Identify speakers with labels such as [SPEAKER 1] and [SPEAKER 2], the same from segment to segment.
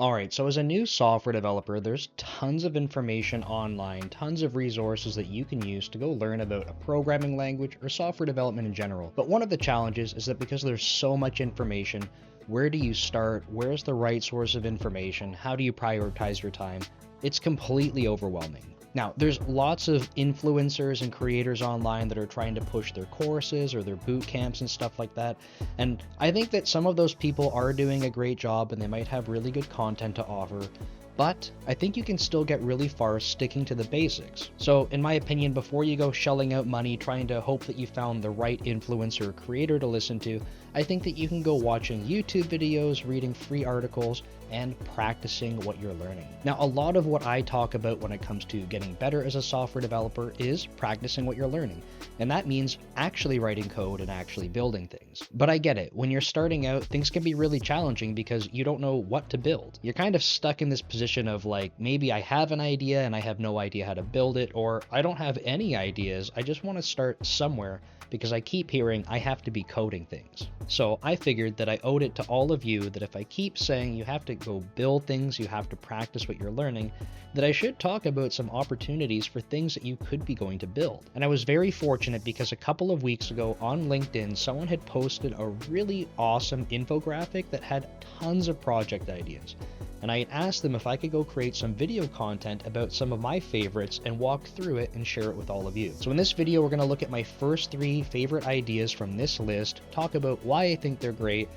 [SPEAKER 1] All right, so as a new software developer, there's tons of information online, tons of resources that you can use to go learn about a programming language or software development in general. But one of the challenges is that because there's so much information, where do you start? Where's the right source of information? How do you prioritize your time? It's completely overwhelming. Now, there's lots of influencers and creators online that are trying to push their courses or their boot camps and stuff like that. And I think that some of those people are doing a great job and they might have really good content to offer. But I think you can still get really far sticking to the basics. So, in my opinion, before you go shelling out money trying to hope that you found the right influencer or creator to listen to, I think that you can go watching YouTube videos, reading free articles, and practicing what you're learning. Now, a lot of what I talk about when it comes to getting better as a software developer is practicing what you're learning. And that means actually writing code and actually building things. But I get it. When you're starting out, things can be really challenging because you don't know what to build. You're kind of stuck in this position of like, maybe I have an idea and I have no idea how to build it, or I don't have any ideas. I just want to start somewhere because I keep hearing I have to be coding things. So I figured that I owed it to all of you that if I keep saying you have to go build things, you have to practice what you're learning, that I should talk about some opportunities for things that you could be going to build. And I was very fortunate because a couple of weeks ago on LinkedIn, someone had posted a really awesome infographic that had tons of project ideas. And I had asked them if I could go create some video content about some of my favorites and walk through it and share it with all of you. So in this video, we're going to look at my first 3 favorite ideas from this list, talk about why I think they're great,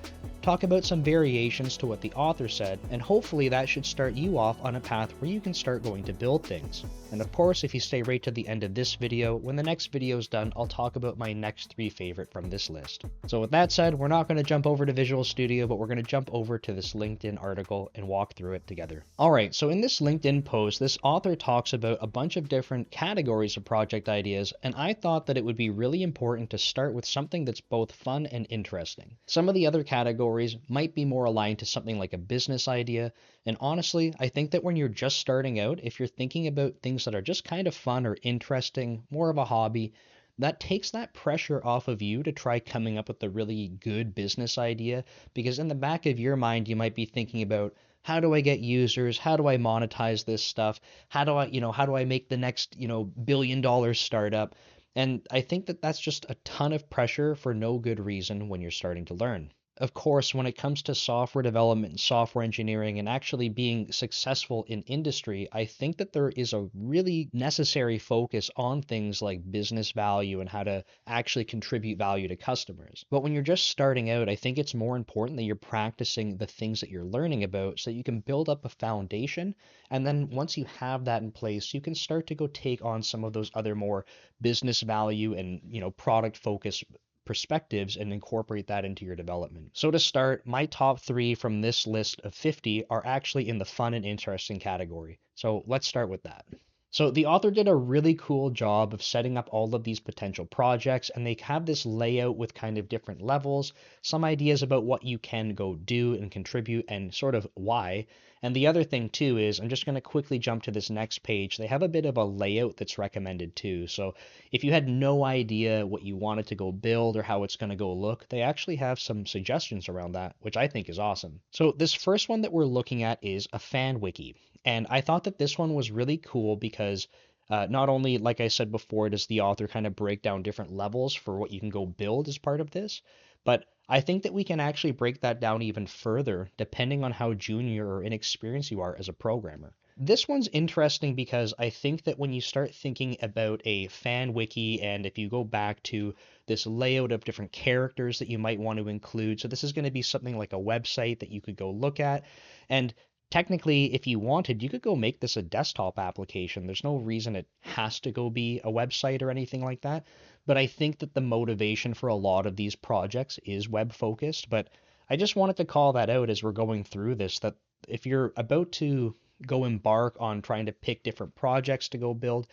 [SPEAKER 1] talk about some variations to what the author said, and hopefully that should start you off on a path where you can start going to build things. And of course, if you stay right to the end of this video, when the next video is done, I'll talk about my next 3 favorite from this list. So with that said, we're not going to jump over to Visual Studio, but we're going to jump over to this LinkedIn article and walk through it together. All right, so in this LinkedIn post, this author talks about a bunch of different categories of project ideas, and I thought that it would be really important to start with something that's both fun and interesting. Some of the other categories might be more aligned to something like a business idea, and honestly, I think that when you're just starting out, if you're thinking about things that are just kind of fun or interesting, more of a hobby, that takes that pressure off of you to try coming up with a really good business idea, because in the back of your mind, you might be thinking about, how do I get users? How do I monetize this stuff? How do I make the next, $1 billion startup? And I think that that's just a ton of pressure for no good reason when you're starting to learn. Of course, when it comes to software development and software engineering and actually being successful in industry, I think that there is a really necessary focus on things like business value and how to actually contribute value to customers. But when you're just starting out, I think it's more important that you're practicing the things that you're learning about so that you can build up a foundation. And then once you have that in place, you can start to go take on some of those other more business value and, product focus perspectives and incorporate that into your development. So to start, my top 3 from this list of 50 are actually in the fun and interesting category. So let's start with that. So the author did a really cool job of setting up all of these potential projects, and they have this layout with kind of different levels, some ideas about what you can go do and contribute and sort of why. And the other thing too is, I'm just going to quickly jump to this next page. They have a bit of a layout that's recommended too. So if you had no idea what you wanted to go build or how it's going to go look, they actually have some suggestions around that, which I think is awesome. So this first one that we're looking at is a fan wiki. And I thought that this one was really cool because not only, like I said before, does the author kind of break down different levels for what you can go build as part of this, but I think that we can actually break that down even further depending on how junior or inexperienced you are as a programmer. This one's interesting because I think that when you start thinking about a fan wiki, and if you go back to this layout of different characters that you might want to include, so this is going to be something like a website that you could go look at, and technically, if you wanted, you could go make this a desktop application. There's no reason it has to go be a website or anything like that. But I think that the motivation for a lot of these projects is web focused. But I just wanted to call that out as we're going through this, that if you're about to go embark on trying to pick different projects to go build,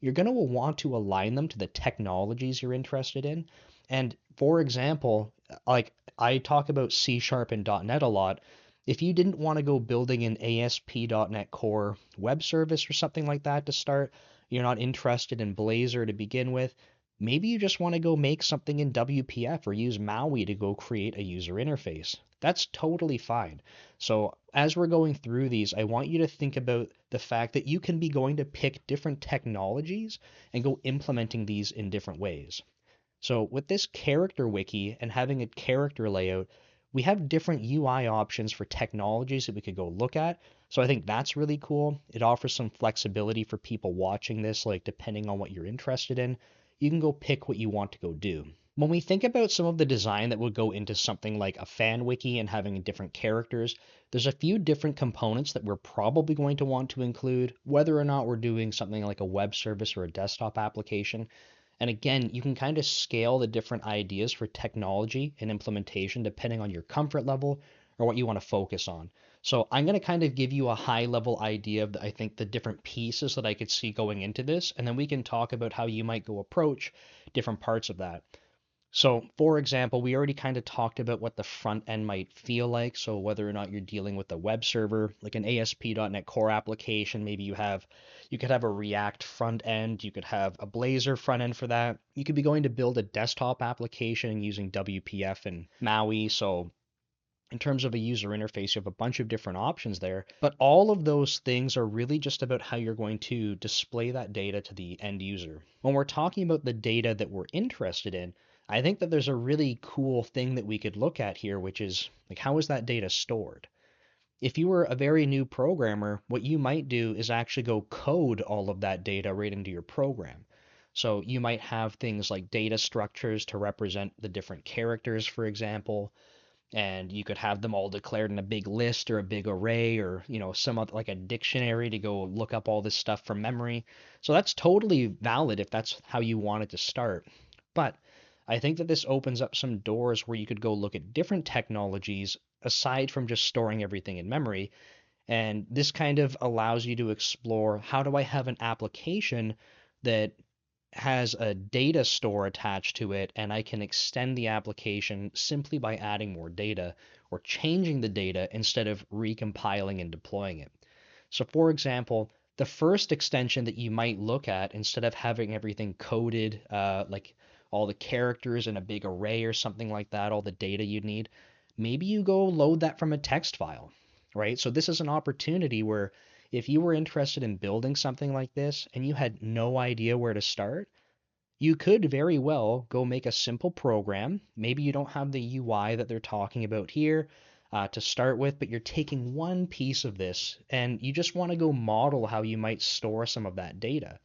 [SPEAKER 1] you're going to want to align them to the technologies you're interested in. And for example, like I talk about C# and .NET a lot. If you didn't want to go building an ASP.NET Core web service or something like that to start, you're not interested in Blazor to begin with, maybe you just want to go make something in WPF or use MAUI to go create a user interface. That's totally fine. So as we're going through these, I want you to think about the fact that you can be going to pick different technologies and go implementing these in different ways. So with this character wiki and having a character layout, we have different UI options for technologies that we could go look at. So I think that's really cool. It offers some flexibility for people watching this, like depending on what you're interested in, you can go pick what you want to go do. When we think about some of the design that would go into something like a fan wiki and having different characters, there's a few different components that we're probably going to want to include, whether or not we're doing something like a web service or a desktop application. And again, you can kind of scale the different ideas for technology and implementation depending on your comfort level or what you want to focus on. So I'm going to kind of give you a high level idea of, I think, the different pieces that I could see going into this, and then we can talk about how you might go approach different parts of that. So, for example, we already kind of talked about what the front end might feel like. So, whether or not you're dealing with a web server, like an ASP.NET Core application, maybe you could have a React front end, you could have a Blazor front end for that. You could be going to build a desktop application using WPF and MAUI. So, in terms of a user interface, you have a bunch of different options there. But all of those things are really just about how you're going to display that data to the end user. When we're talking about the data that we're interested in, I think that there's a really cool thing that we could look at here, which is like, how is that data stored? If you were a very new programmer, what you might do is actually go code all of that data right into your program. So you might have things like data structures to represent the different characters, for example, and you could have them all declared in a big list or a big array, or some other, like a dictionary to go look up all this stuff from memory. So that's totally valid if that's how you wanted to start. But I think that this opens up some doors where you could go look at different technologies aside from just storing everything in memory. And this kind of allows you to explore, how do I have an application that has a data store attached to it, and I can extend the application simply by adding more data or changing the data instead of recompiling and deploying it. So, for example, the first extension that you might look at, instead of having everything coded, like all the characters in a big array or something like that, all the data you need, maybe you go load that from a text file, right? So, this is an opportunity where if you were interested in building something like this and you had no idea where to start, you could very well go make a simple program. Maybe you don't have the UI that they're talking about here to start with, but you're taking one piece of this and you just want to go model how you might store some of that data.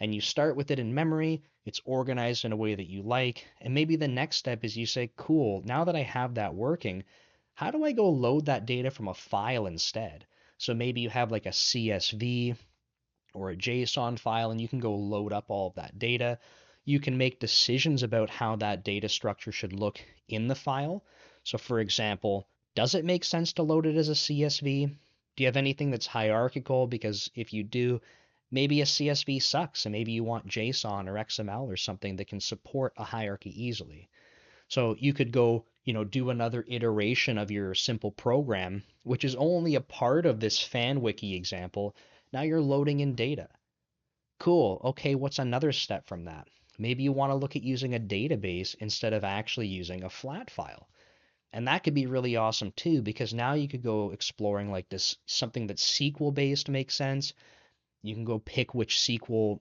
[SPEAKER 1] And you start with it in memory, it's organized in a way that you like, and maybe the next step is you say, cool, now that I have that working, how do I go load that data from a file instead? So maybe you have like a CSV or a JSON file, and you can go load up all of that data. You can make decisions about how that data structure should look in the file. So, for example, does it make sense to load it as a CSV? Do you have anything that's hierarchical? Because if you do, maybe a CSV sucks, and maybe you want JSON or XML or something that can support a hierarchy easily. So you could go, do another iteration of your simple program, which is only a part of this fan wiki example. Now you're loading in data. Cool. Okay, what's another step from that? Maybe you want to look at using a database instead of actually using a flat file. And that could be really awesome too, because now you could go exploring like this, something that's SQL based makes sense. You can go pick which SQL,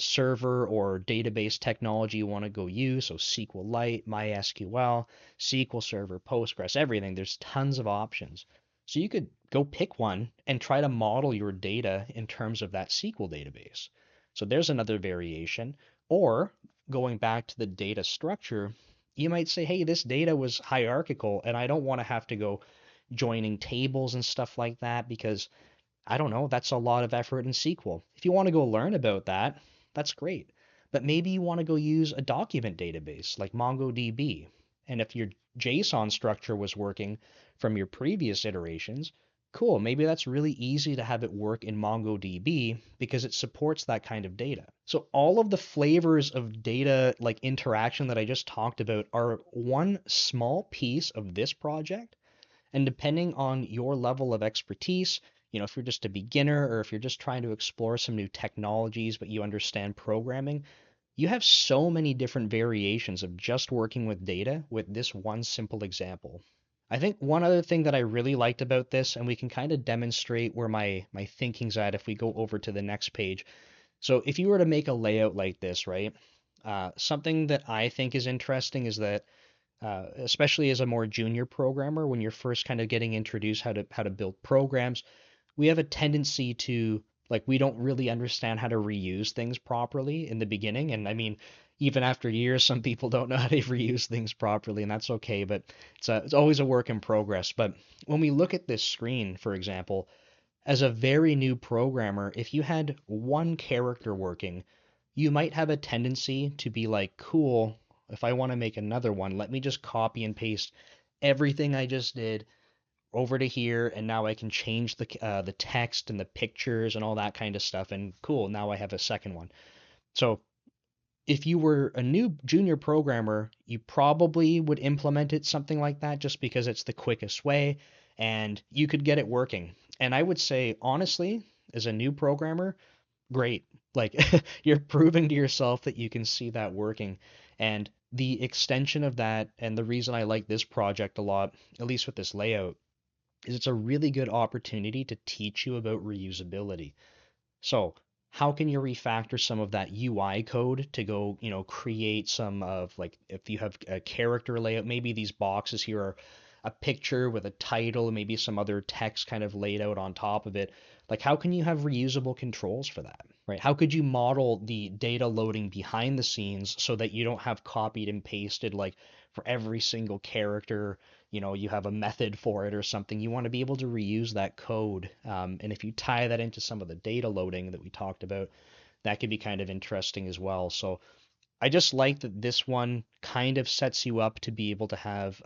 [SPEAKER 1] server or database technology you want to go use. So SQLite, MySQL, SQL Server, Postgres, everything. There's tons of options. So you could go pick one and try to model your data in terms of that SQL database. So there's another variation. Or going back to the data structure, you might say, hey, this data was hierarchical and I don't want to have to go joining tables and stuff like that, because I don't know, that's a lot of effort in SQL. If you want to go learn about that, that's great. But maybe you want to go use a document database like MongoDB. And if your JSON structure was working from your previous iterations, cool, maybe that's really easy to have it work in MongoDB because it supports that kind of data. So all of the flavors of data like interaction that I just talked about are one small piece of this project, and depending on your level of expertise, if you're just a beginner or if you're just trying to explore some new technologies but you understand programming, you have so many different variations of just working with data with this one simple example. I think one other thing that I really liked about this, and we can kind of demonstrate where my thinking's at if we go over to the next page. So if you were to make a layout like this, right? Something that I think is interesting is that, especially as a more junior programmer, when you're first kind of getting introduced how to build programs, we have a tendency to, like, we don't really understand how to reuse things properly in the beginning. And I mean, even after years, some people don't know how to reuse things properly, and that's okay. But it's always a work in progress. But when we look at this screen, for example, as a very new programmer, if you had one character working, you might have a tendency to be like, cool, if I want to make another one, let me just copy and paste everything I just did over to here, and now I can change the text and the pictures and all that kind of stuff, and cool, now I have a second one. So if you were a new junior programmer, you probably would implement it something like that just because it's the quickest way and you could get it working. And I would say, honestly, as a new programmer, great. Like, you're proving to yourself that you can see that working. And the extension of that, and the reason I like this project a lot, at least with this layout, is it's a really good opportunity to teach you about reusability. So, how can you refactor some of that UI code to go, create some of, like, if you have a character layout, maybe these boxes here are a picture with a title, maybe some other text kind of laid out on top of it. Like, how can you have reusable controls for that, right? How could you model the data loading behind the scenes so that you don't have copied and pasted, like, for every single character, you have a method for it or something. You want to be able to reuse that code. And if you tie that into some of the data loading that we talked about, that could be kind of interesting as well. So I just like that this one kind of sets you up to be able to have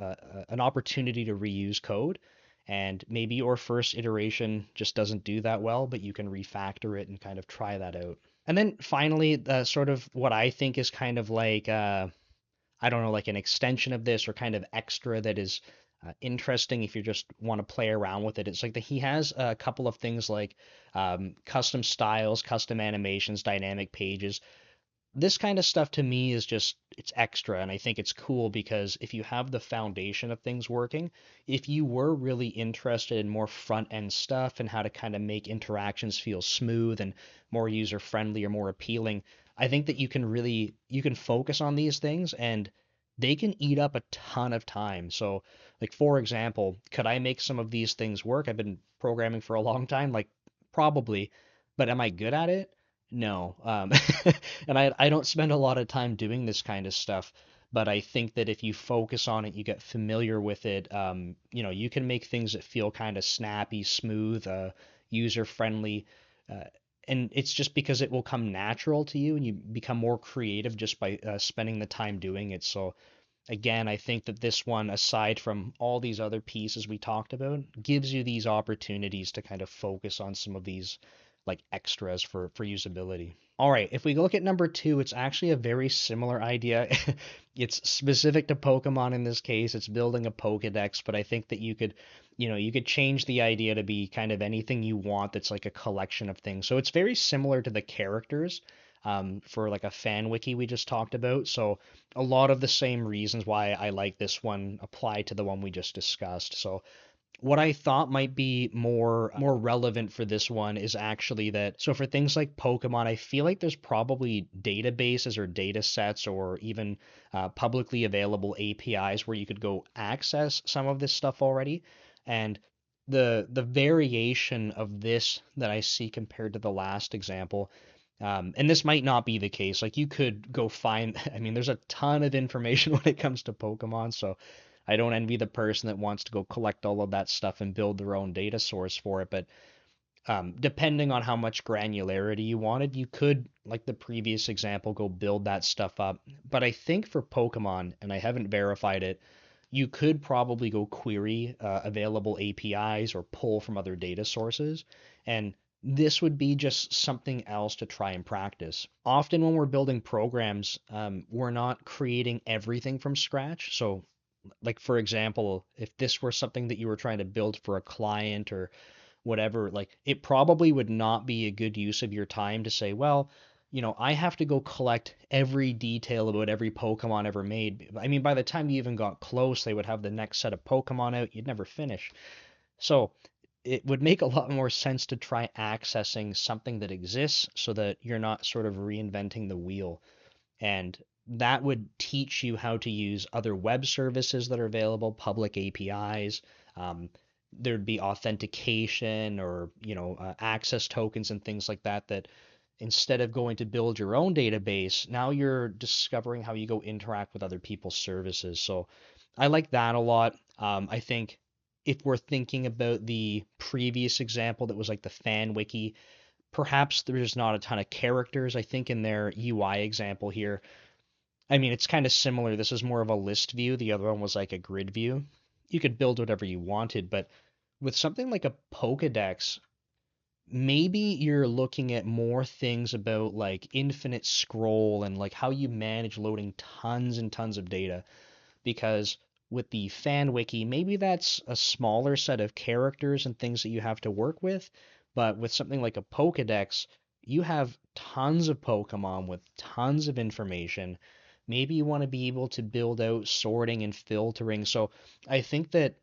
[SPEAKER 1] an opportunity to reuse code. And maybe your first iteration just doesn't do that well, but you can refactor it and kind of try that out. And then finally, sort of what I think is kind of like I don't know, like an extension of this or kind of extra that is interesting if you just want to play around with it. It's like that he has a couple of things like custom styles, custom animations, dynamic pages. This kind of stuff to me is just, it's extra, and I think it's cool because if you have the foundation of things working, if you were really interested in more front end stuff and how to kind of make interactions feel smooth and more user friendly or more appealing, I think that you can focus on these things and they can eat up a ton of time. So, like, for example, could I make some of these things work? I've been programming for a long time, like, probably, but am I good at it? No. And I don't spend a lot of time doing this kind of stuff, but I think that if you focus on it, you get familiar with it, you can make things that feel kind of snappy, smooth, user friendly. Uh, and it's just because it will come natural to you and you become more creative just by spending the time doing it. So, again, I think that this one, aside from all these other pieces we talked about, gives you these opportunities to kind of focus on some of these like extras for usability. All right, if we look at number two, it's actually a very similar idea. It's specific to Pokemon in this case. It's building a Pokedex, but I think that you could change the idea to be kind of anything you want that's like a collection of things. So it's very similar to the characters for like a fan wiki we just talked about. So a lot of the same reasons why I like this one apply to the one we just discussed. So what I thought might be more relevant for this one is actually that, so for things like Pokemon, I feel like there's probably databases or data sets or even publicly available APIs where you could go access some of this stuff already. And the variation of this that I see compared to the last example, and this might not be the case. Like, you could go find, I mean, there's a ton of information when it comes to Pokemon, so I don't envy the person that wants to go collect all of that stuff and build their own data source for it. But depending on how much granularity you wanted, you could, like the previous example, go build that stuff up. But I think for Pokemon, and I haven't verified it, you could probably go query available APIs or pull from other data sources. And this would be just something else to try and practice. Often when we're building programs, we're not creating everything from scratch. So, like, for example, if this were something that you were trying to build for a client or whatever, like, it probably would not be a good use of your time to say, well, I have to go collect every detail about every Pokemon ever made. I mean, by the time you even got close, they would have the next set of Pokemon out. You'd never finish. So it would make a lot more sense to try accessing something that exists so that you're not sort of reinventing the wheel. And that would teach you how to use other web services that are available, public APIs. Um, there'd be authentication or, access tokens and things like that, that instead of going to build your own database, now you're discovering how you go interact with other people's services. So I like that a lot. I think if we're thinking about the previous example that was like the fan wiki, perhaps there's not a ton of characters. I think in their UI example here, I mean, it's kind of similar. This is more of a list view. The other one was like a grid view. You could build whatever you wanted, but with something like a Pokedex, maybe you're looking at more things about like infinite scroll and like how you manage loading tons and tons of data. Because with the fan wiki, maybe that's a smaller set of characters and things that you have to work with. But with something like a Pokedex, you have tons of Pokemon with tons of information. Maybe you want to be able to build out sorting and filtering. So I think that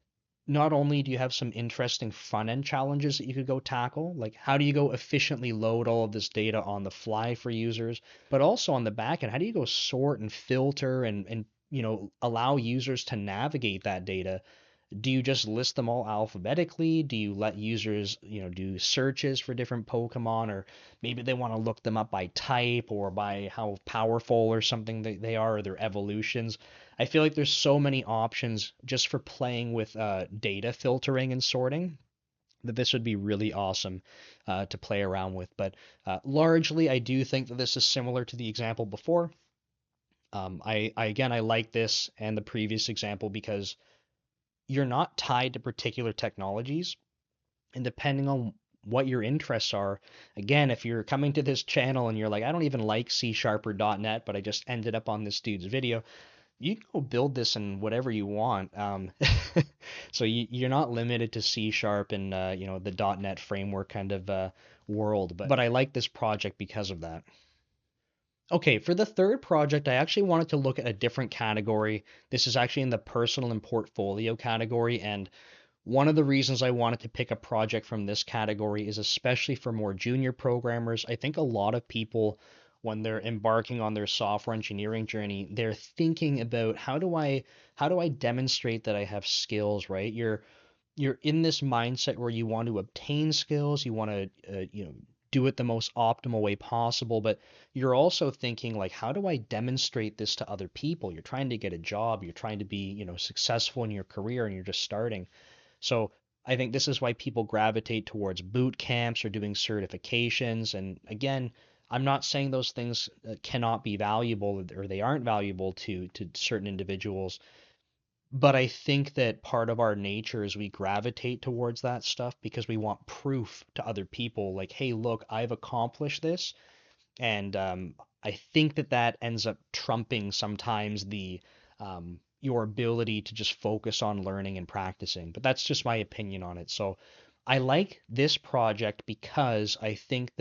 [SPEAKER 1] not only do you have some interesting front end challenges that you could go tackle, like how do you go efficiently load all of this data on the fly for users, but also on the back end, how do you go sort and filter and allow users to navigate that data? Do you just list them all alphabetically? Do you let users, do searches for different Pokemon, or maybe they want to look them up by type or by how powerful or something they are, or their evolutions? I feel like there's so many options just for playing with data filtering and sorting that this would be really awesome to play around with. But largely, I do think that this is similar to the example before. I like this and the previous example because you're not tied to particular technologies, and depending on what your interests are, again, if you're coming to this channel and you're like, I don't even like C Sharp or .NET, but I just ended up on this dude's video, you can go build this in whatever you want. So you're not limited to C Sharp and the .NET framework kind of world, but I like this project because of that. Okay, for the third project, I actually wanted to look at a different category. This is actually in the personal and portfolio category, and one of the reasons I wanted to pick a project from this category is especially for more junior programmers. I think a lot of people, when they're embarking on their software engineering journey, they're thinking about how do I demonstrate that I have skills, right? You're in this mindset where you want to obtain skills, you want to do it the most optimal way possible, but you're also thinking like, how do I demonstrate this to other people? You're trying to get a job, you're trying to be, successful in your career, and you're just starting. So I think this is why people gravitate towards boot camps or doing certifications. And again, I'm not saying those things cannot be valuable or they aren't valuable to certain individuals, but I think that part of our nature is we gravitate towards that stuff because we want proof to other people, like, hey, look, I've accomplished this. And I think that that ends up trumping sometimes the your ability to just focus on learning and practicing. But that's just my opinion on it. So I like this project because I think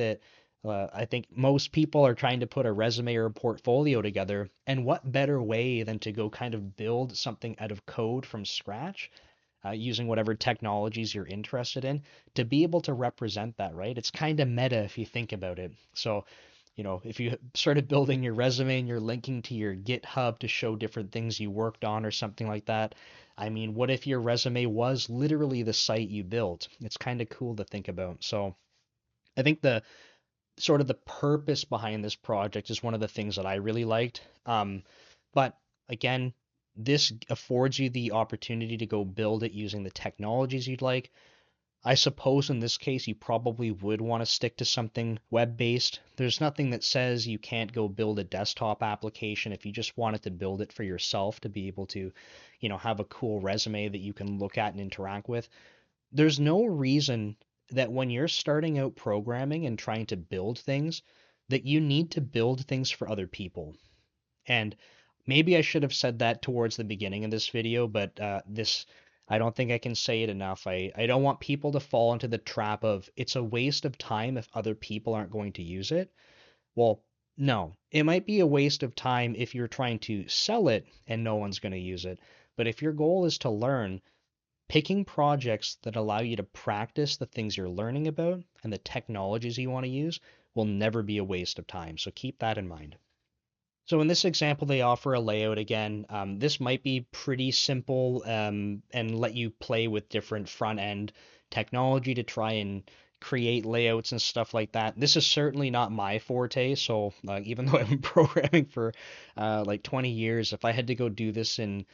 [SPEAKER 1] most people are trying to put a resume or a portfolio together, and what better way than to go kind of build something out of code from scratch, using whatever technologies you're interested in, to be able to represent that, right? It's kind of meta if you think about it. So if you started building your resume and you're linking to your GitHub to show different things you worked on or something like that, I mean, what if your resume was literally the site you built? It's kind of cool to think about. So I think the sort of the purpose behind this project is one of the things that I really liked. But again, this affords you the opportunity to go build it using the technologies you'd like. I suppose in this case, you probably would want to stick to something web-based. There's nothing that says you can't go build a desktop application if you just wanted to build it for yourself to be able to, have a cool resume that you can look at and interact with. There's no reason that when you're starting out programming and trying to build things, that you need to build things for other people. And maybe I should have said that towards the beginning of this video, but I don't think I can say it enough. I don't want people to fall into the trap of it's a waste of time if other people aren't going to use it. Well, No, it might be a waste of time if you're trying to sell it and no one's going to use it. But if your goal is to learn, picking projects that allow you to practice the things you're learning about and the technologies you want to use will never be a waste of time. So keep that in mind. So in this example, they offer a layout again. This might be pretty simple and let you play with different front end technology to try and create layouts and stuff like that. This is certainly not my forte. So even though I've been programming for like 20 years, if I had to go do this in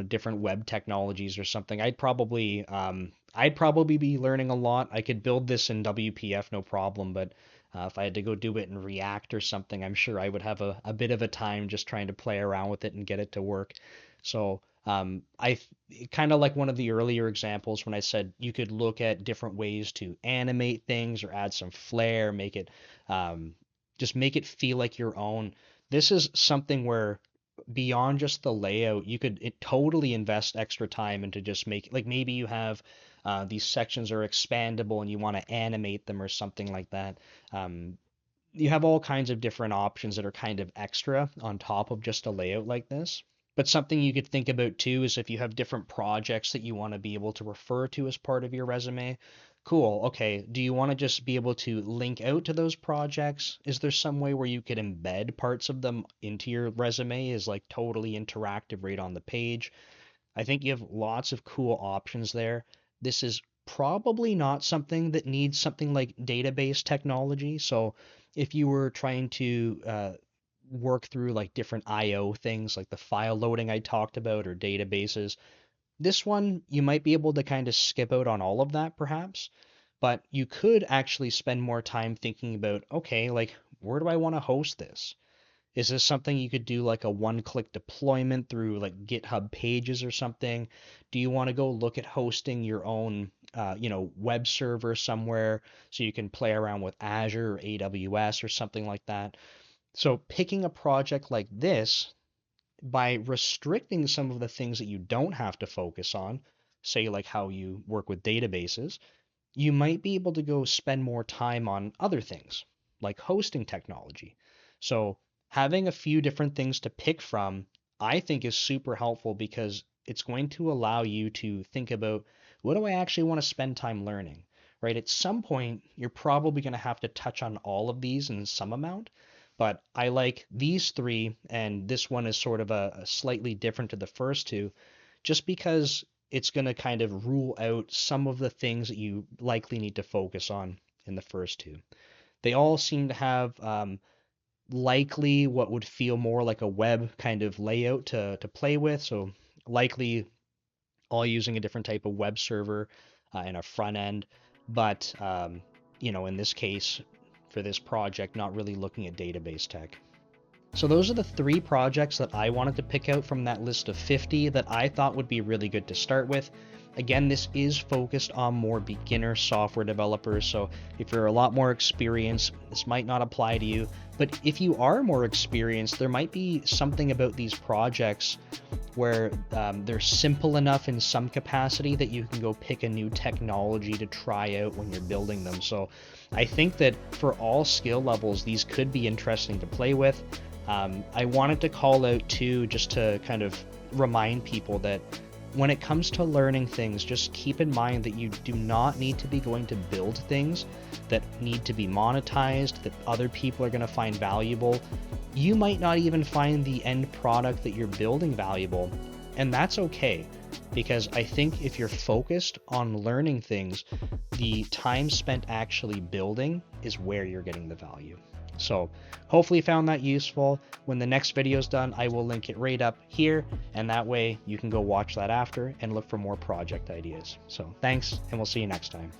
[SPEAKER 1] different web technologies or something, I'd probably be learning a lot. I could build this in WPF no problem, but if I had to go do it in React or something, I'm sure I would have a bit of a time just trying to play around with it and get it to work. So I kind of like one of the earlier examples when I said you could look at different ways to animate things or add some flair, make it just make it feel like your own. This is something where beyond just the layout, you could totally invest extra time into just make like maybe you have these sections are expandable and you want to animate them or something like that. Um, you have all kinds of different options that are kind of extra on top of just a layout like this. But something you could think about too is if you have different projects that you want to be able to refer to as part of your resume. Cool. Okay. Do you want to just be able to link out to those projects? Is there some way where you could embed parts of them into your resume as like totally interactive right on the page? I think you have lots of cool options there. This is probably not something that needs something like database technology. So if you were trying to work through like different IO things like the file loading I talked about or databases, this one you might be able to kind of skip out on all of that perhaps, but you could actually spend more time thinking about, okay, like where do I want to host this? Is this something you could do like a one-click deployment through like GitHub Pages or something? Do you want to go look at hosting your own, web server somewhere so you can play around with Azure or AWS or something like that? So picking a project like this by restricting some of the things that you don't have to focus on, say like how you work with databases, you might be able to go spend more time on other things like hosting technology. So, having a few different things to pick from, I think is super helpful because it's going to allow you to think about what do I actually want to spend time learning, right? At some point, you're probably going to have to touch on all of these in some amount, but I like these three, and this one is sort of a slightly different to the first two, just because it's going to kind of rule out some of the things that you likely need to focus on in the first two. They all seem to have likely what would feel more like a web kind of layout to play with. So likely all using a different type of web server and a front end. But, in this case, for this project, not really looking at database tech. So those are the three projects that I wanted to pick out from that list of 50 that I thought would be really good to start with. Again, this is focused on more beginner software developers, so if you're a lot more experienced, this might not apply to you. But if you are more experienced, there might be something about these projects where they're simple enough in some capacity that you can go pick a new technology to try out when you're building them. So I think that for all skill levels, these could be interesting to play with. I wanted to call out too, just to kind of remind people that when it comes to learning things, just keep in mind that you do not need to be going to build things that need to be monetized, that other people are going to find valuable. You might not even find the end product that you're building valuable, and that's okay, because I think if you're focused on learning things, the time spent actually building is where you're getting the value. So hopefully you found that useful. When the next video is done, I will link it right up here, and that way you can go watch that after and look for more project ideas. So thanks, and we'll see you next time.